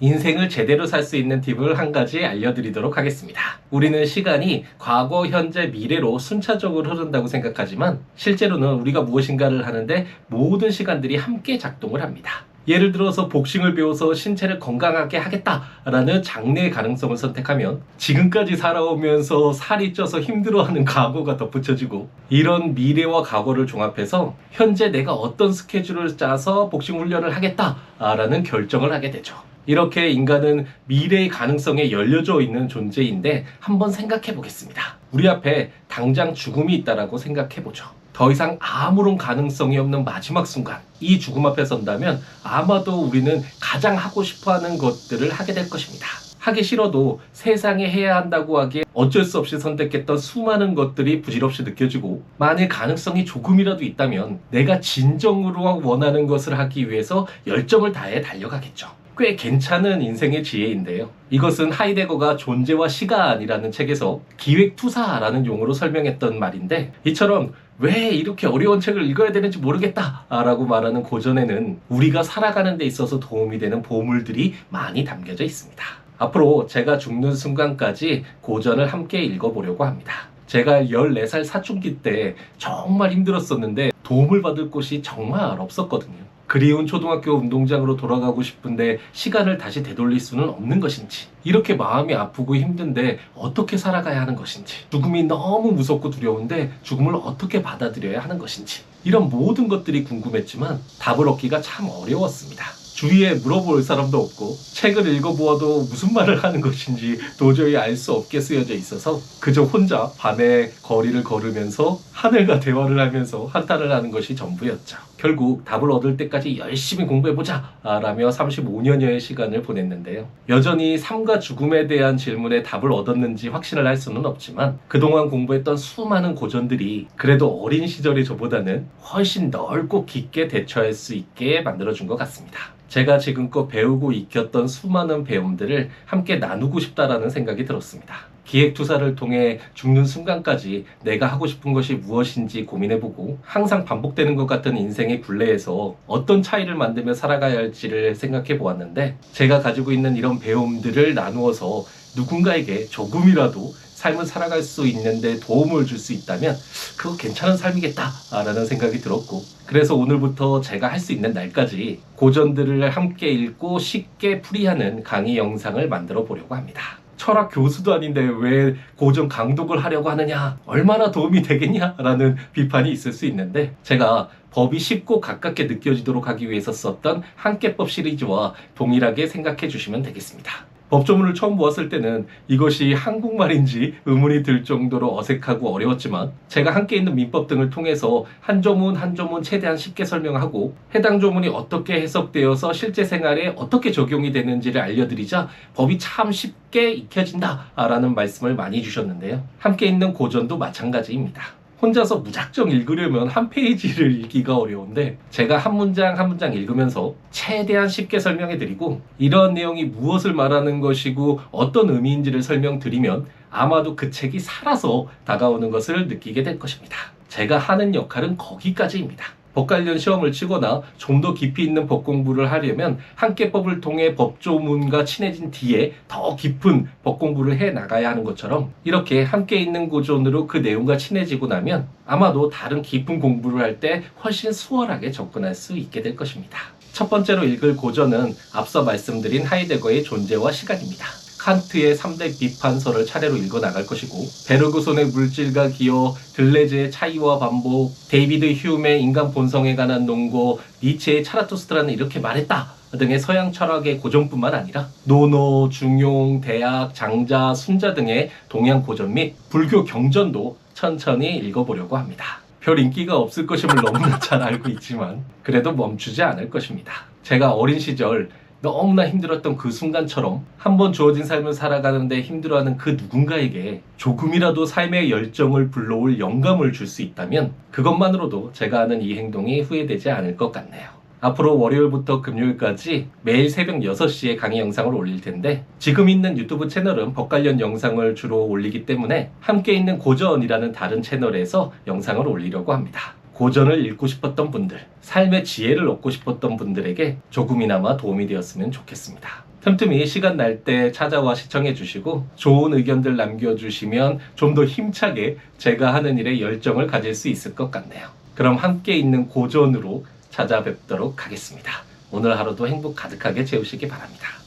인생을 제대로 살 수 있는 팁을 한 가지 알려드리도록 하겠습니다. 우리는 시간이 과거, 현재, 미래로 순차적으로 흐른다고 생각하지만 실제로는 우리가 무엇인가를 하는데 모든 시간들이 함께 작동을 합니다. 예를 들어서 복싱을 배워서 신체를 건강하게 하겠다라는 장래의 가능성을 선택하면 지금까지 살아오면서 살이 쪄서 힘들어하는 과거가 덧붙여지고, 이런 미래와 과거를 종합해서 현재 내가 어떤 스케줄을 짜서 복싱 훈련을 하겠다라는 결정을 하게 되죠. 이렇게 인간은 미래의 가능성에 열려져 있는 존재인데 한번 생각해 보겠습니다. 우리 앞에 당장 죽음이 있다라고 생각해 보죠. 더 이상 아무런 가능성이 없는 마지막 순간, 이 죽음 앞에 선다면 아마도 우리는 가장 하고 싶어하는 것들을 하게 될 것입니다. 하기 싫어도 세상에 해야 한다고 하기에 어쩔 수 없이 선택했던 수많은 것들이 부질없이 느껴지고, 만일 가능성이 조금이라도 있다면 내가 진정으로 원하는 것을 하기 위해서 열정을 다해 달려가겠죠. 꽤 괜찮은 인생의 지혜인데요. 이것은 하이데거가 존재와 시간이라는 책에서 기획투사라는 용어로 설명했던 말인데, 이처럼 왜 이렇게 어려운 책을 읽어야 되는지 모르겠다 라고 말하는 고전에는 우리가 살아가는 데 있어서 도움이 되는 보물들이 많이 담겨져 있습니다. 앞으로 제가 죽는 순간까지 고전을 함께 읽어보려고 합니다. 제가 14살 사춘기 때 정말 힘들었었는데 도움을 받을 곳이 정말 없었거든요. 그리운 초등학교 운동장으로 돌아가고 싶은데 시간을 다시 되돌릴 수는 없는 것인지, 이렇게 마음이 아프고 힘든데 어떻게 살아가야 하는 것인지, 죽음이 너무 무섭고 두려운데 죽음을 어떻게 받아들여야 하는 것인지, 이런 모든 것들이 궁금했지만 답을 얻기가 참 어려웠습니다. 주위에 물어볼 사람도 없고 책을 읽어보아도 무슨 말을 하는 것인지 도저히 알 수 없게 쓰여져 있어서 그저 혼자 밤에 거리를 걸으면서 하늘과 대화를 하면서 한탄을 하는 것이 전부였죠. 결국 답을 얻을 때까지 열심히 공부해보자 라며 35년여의 시간을 보냈는데요. 여전히 삶과 죽음에 대한 질문에 답을 얻었는지 확신을 할 수는 없지만 그동안 공부했던 수많은 고전들이 그래도 어린 시절의 저보다는 훨씬 넓고 깊게 대처할 수 있게 만들어준 것 같습니다. 제가 지금껏 배우고 익혔던 수많은 배움들을 함께 나누고 싶다라는 생각이 들었습니다. 기획투사를 통해 죽는 순간까지 내가 하고 싶은 것이 무엇인지 고민해보고, 항상 반복되는 것 같은 인생의 굴레에서 어떤 차이를 만들며 살아가야 할지를 생각해 보았는데, 제가 가지고 있는 이런 배움들을 나누어서 누군가에게 조금이라도 삶을 살아갈 수 있는데 도움을 줄 수 있다면 그거 괜찮은 삶이겠다라는 생각이 들었고, 그래서 오늘부터 제가 할 수 있는 날까지 고전들을 함께 읽고 쉽게 풀이하는 강의 영상을 만들어 보려고 합니다. 철학 교수도 아닌데 왜 고전 강독을 하려고 하느냐, 얼마나 도움이 되겠냐라는 비판이 있을 수 있는데, 제가 법이 쉽고 가깝게 느껴지도록 하기 위해서 썼던 한계법 시리즈와 동일하게 생각해 주시면 되겠습니다. 법조문을 처음 보았을 때는 이것이 한국말인지 의문이 들 정도로 어색하고 어려웠지만, 제가 함께 있는 민법 등을 통해서 한 조문 한 조문 최대한 쉽게 설명하고 해당 조문이 어떻게 해석되어서 실제 생활에 어떻게 적용이 되는지를 알려드리자 법이 참 쉽게 익혀진다라는 말씀을 많이 주셨는데요. 함께 있는 고전도 마찬가지입니다. 혼자서 무작정 읽으려면 한 페이지를 읽기가 어려운데, 제가 한 문장 한 문장 읽으면서 최대한 쉽게 설명해드리고 이런 내용이 무엇을 말하는 것이고 어떤 의미인지를 설명드리면 아마도 그 책이 살아서 다가오는 것을 느끼게 될 것입니다. 제가 하는 역할은 거기까지입니다. 법 관련 시험을 치거나 좀 더 깊이 있는 법 공부를 하려면 한계법을 통해 법조문과 친해진 뒤에 더 깊은 법 공부를 해 나가야 하는 것처럼, 이렇게 함께 있는 고전으로 그 내용과 친해지고 나면 아마도 다른 깊은 공부를 할 때 훨씬 수월하게 접근할 수 있게 될 것입니다. 첫 번째로 읽을 고전은 앞서 말씀드린 하이데거의 존재와 시간입니다. 칸트의 3대 비판서를 차례로 읽어 나갈 것이고, 베르그손의 물질과 기여, 들레즈의 차이와 반복, 데이비드 휴메의 인간 본성에 관한 논고, 니체의 차라투스트라는 이렇게 말했다 등의 서양 철학의 고전뿐만 아니라 논어, 중용, 대학, 장자, 순자 등의 동양 고전 및 불교 경전도 천천히 읽어보려고 합니다. 별 인기가 없을 것임을 너무나 잘 알고 있지만 그래도 멈추지 않을 것입니다. 제가 어린 시절 너무나 힘들었던 그 순간처럼 한번 주어진 삶을 살아가는데 힘들어하는 그 누군가에게 조금이라도 삶의 열정을 불러올 영감을 줄 수 있다면 그것만으로도 제가 하는 이 행동이 후회되지 않을 것 같네요. 앞으로 월요일부터 금요일까지 매일 새벽 6시에 강의 영상을 올릴 텐데, 지금 있는 유튜브 채널은 법 관련 영상을 주로 올리기 때문에 함께 있는 고전이라는 다른 채널에서 영상을 올리려고 합니다. 고전을 읽고 싶었던 분들, 삶의 지혜를 얻고 싶었던 분들에게 조금이나마 도움이 되었으면 좋겠습니다. 틈틈이 시간 날 때 찾아와 시청해 주시고 좋은 의견들 남겨주시면 좀 더 힘차게 제가 하는 일에 열정을 가질 수 있을 것 같네요. 그럼 함께 있는 고전으로 찾아뵙도록 하겠습니다. 오늘 하루도 행복 가득하게 채우시기 바랍니다.